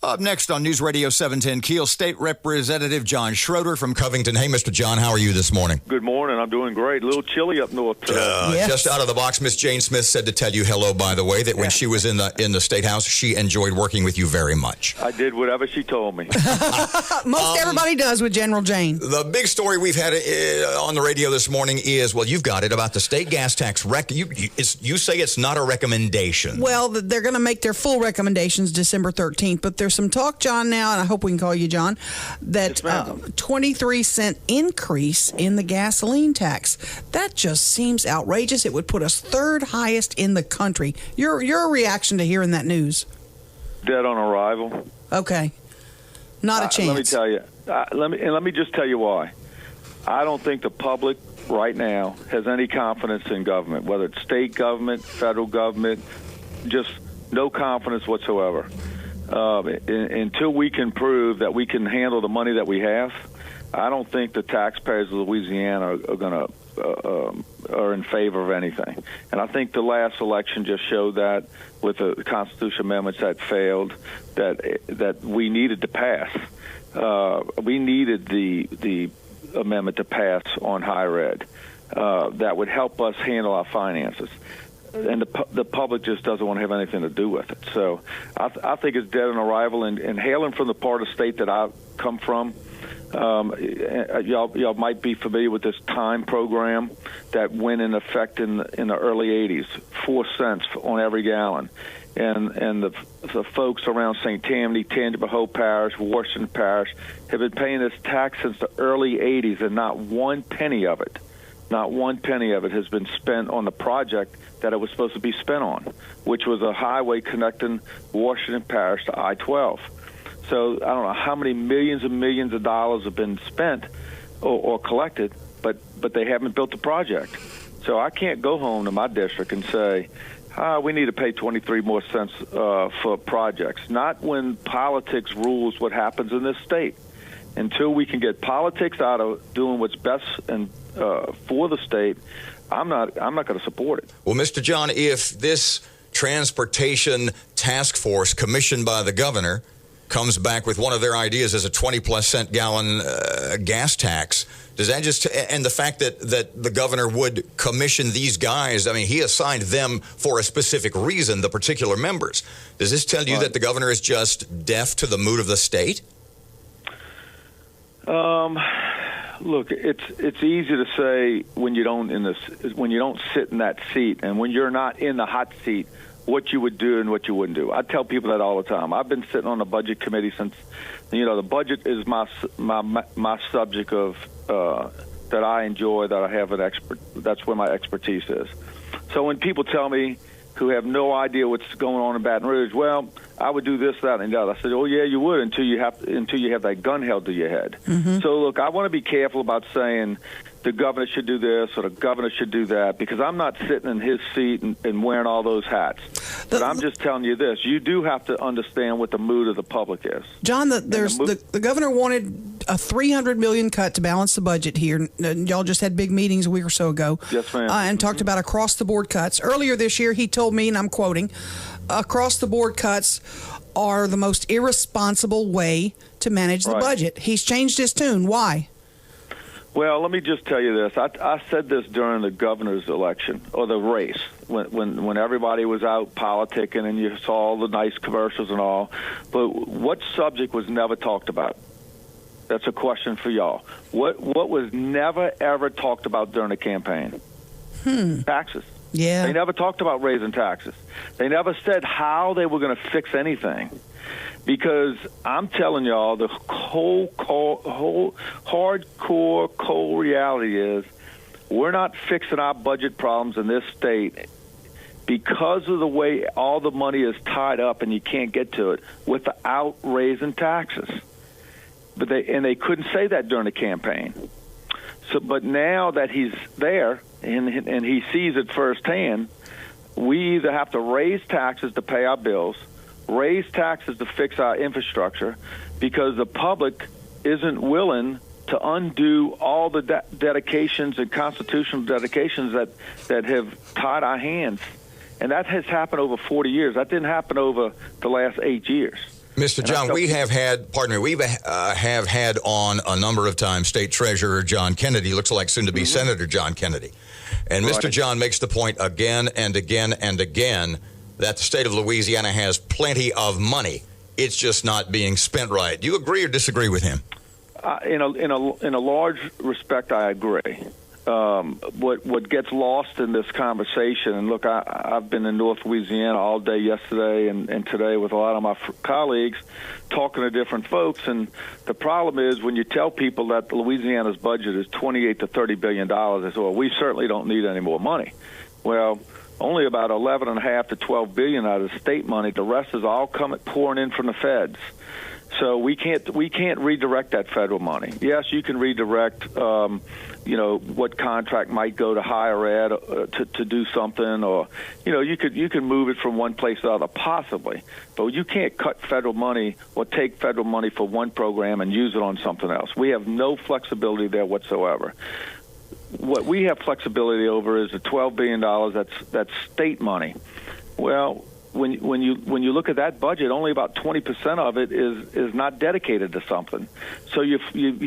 Up next on News Radio 710 KEEL, State Representative John Schroder from Covington. Hey, Mr. John, how are you this morning? Good morning. I'm doing great. A little chilly up north today. Yes. Just out of the box, Miss Jane Smith said to tell you hello, by the way, that when she was in the State House, she enjoyed working with you very much. I did whatever she told me. Most everybody does with General Jane. The big story we've had on the radio this morning is, well, you've got it, about the state gas tax. You say it's not a recommendation. Well, they're going to make their full recommendations December 13th, but there's some talk, John, now, and I hope we can call you John, that 23-cent increase in the gasoline tax. That just seems outrageous. It would put us third highest in the country. Your reaction to hearing that news? Dead on arrival. Okay. Not a chance. Let me tell you. Let me just tell you why. I don't think the public right now has any confidence in government, whether it's state government, federal government, just no confidence whatsoever. Until we can prove that we can handle the money that we have, I don't think the taxpayers of Louisiana are in favor of anything. And I think the last election just showed that with the constitutional amendments that failed, that we needed to pass. We needed the amendment to pass on higher ed that would help us handle our finances. And the public just doesn't want to have anything to do with it. So I think it's dead on arrival. And hailing from the part of state that I come from, y'all might be familiar with this time program that went in effect in the early 80s, 4 cents on every gallon. And the folks around St. Tammany, Tangipahoa Hope Parish, Washington Parish have been paying this tax since the early 80s, and not one penny of it has been spent on the project that it was supposed to be spent on, which was a highway connecting Washington Parish to I-12. So I don't know how many millions and millions of dollars have been spent or collected, but they haven't built the project. So I can't go home to my district and say, we need to pay 23 more cents for projects. Not when politics rules what happens in this state. Until we can get politics out of doing what's best and for the state, I'm not going to support it. Well, Mr. John, if this transportation task force commissioned by the governor comes back with one of their ideas as a 20-plus cent gallon gas tax, does that just, and the fact that the governor would commission these guys, I mean, he assigned them for a specific reason, the particular members. Does this tell you that the governor is just deaf to the mood of the state? Look, it's easy to say when you don't sit in that seat, and when you're not in the hot seat, what you would do and what you wouldn't do. I tell people that all the time. I've been sitting on the budget committee since, the budget is my subject of that I enjoy, that I have an expert. That's where my expertise is. So when people tell me, who have no idea what's going on in Baton Rouge, well, I would do this, that, and the other. I said, oh, yeah, you would until you have that gun held to your head. Mm-hmm. So, look, I want to be careful about saying the governor should do this or the governor should do that, because I'm not sitting in his seat and wearing all those hats. But I'm just telling you this. You do have to understand what the mood of the public is. John, the governor wanted a $300 million cut to balance the budget here. Y'all just had big meetings a week or so ago. Yes, ma'am. And talked about across-the-board cuts. Earlier this year, he told me, and I'm quoting, across-the-board cuts are the most irresponsible way to manage the budget. He's changed his tune. Why? Well, let me just tell you this. I said this during the governor's election, or the race, when everybody was out politicking and you saw all the nice commercials and all. But what subject was never talked about? That's a question for y'all. What was never, ever talked about during the campaign? Taxes. Yeah. They never talked about raising taxes. They never said how they were going to fix anything. Because I'm telling y'all, the whole hardcore cold reality is we're not fixing our budget problems in this state because of the way all the money is tied up and you can't get to it without raising taxes. But they couldn't say that during the campaign. So, but now that he's there and he sees it firsthand, we either have to raise taxes to pay our bills, raise taxes to fix our infrastructure, because the public isn't willing to undo all the dedications and constitutional dedications that have tied our hands. And that has happened over 40 years. That didn't happen over the last 8 years. Mr. John, we have had, have had on a number of times State Treasurer John Kennedy, looks like soon-to-be Senator John Kennedy. And Mr. John makes the point again and again and again that the state of Louisiana has plenty of money. It's just not being spent right. Do you agree or disagree with him? In a large respect, I agree. What gets lost in this conversation, and look, I've been in North Louisiana all day yesterday and today with a lot of my colleagues talking to different folks, and the problem is when you tell people that Louisiana's budget is $28 to $30 billion, they say, well, we certainly don't need any more money. Well, only about $11.5 to $12 billion out of state money. The rest is all pouring in from the feds. So we can't redirect that federal money. Yes, you can redirect, what contract might go to higher ed to do something, or you can move it from one place to the other possibly, but you can't cut federal money or take federal money for one program and use it on something else. We have no flexibility there whatsoever. What we have flexibility over is the $12 billion that's state money. Well, when you look at that budget, only about 20% of it is not dedicated to something. So you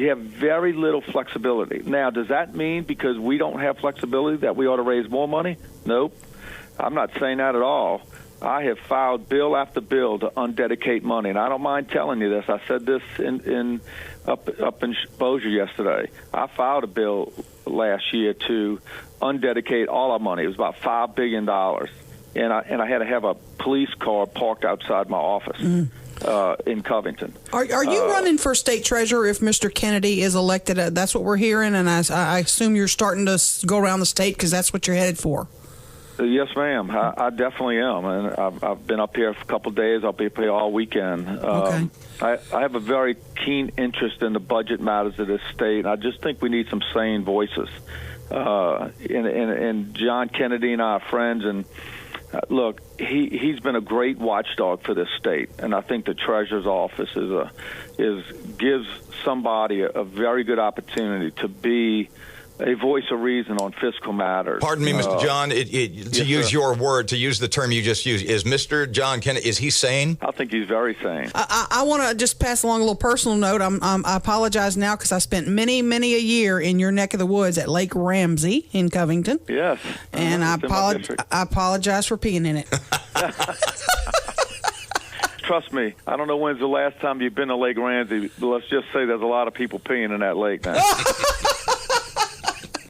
have very little flexibility. Now, does that mean because we don't have flexibility that we ought to raise more money? Nope. I'm not saying that at all. I have filed bill after bill to undedicate money, and I don't mind telling you this. I said this up in Bossier yesterday. I filed a bill last year to undedicate all our money. It was about $5 billion. And I had to have a police car parked outside my office in Covington. Are you running for state treasurer if Mr. Kennedy is elected? That's what we're hearing, and I assume you're starting to go around the state because that's what you're headed for. Yes, ma'am. I definitely am, and I've been up here for a couple of days. I'll be up here all weekend. Okay. I have a very keen interest in the budget matters of this state, and I just think we need some sane voices. And John Kennedy and I are friends, and look, he's been a great watchdog for this state, and I think the treasurer's office gives somebody a very good opportunity to be a voice of reason on fiscal matters. Pardon me, Mr. John, to use the term you just used, is Mr. John Kennedy, is he sane? I think he's very sane. I want to just pass along a little personal note. I apologize now because I spent many a year in your neck of the woods at Lake Ramsey in Covington. Yes. And I apologize for peeing in it. Trust me, I don't know when's the last time you've been to Lake Ramsey, but let's just say there's a lot of people peeing in that lake now.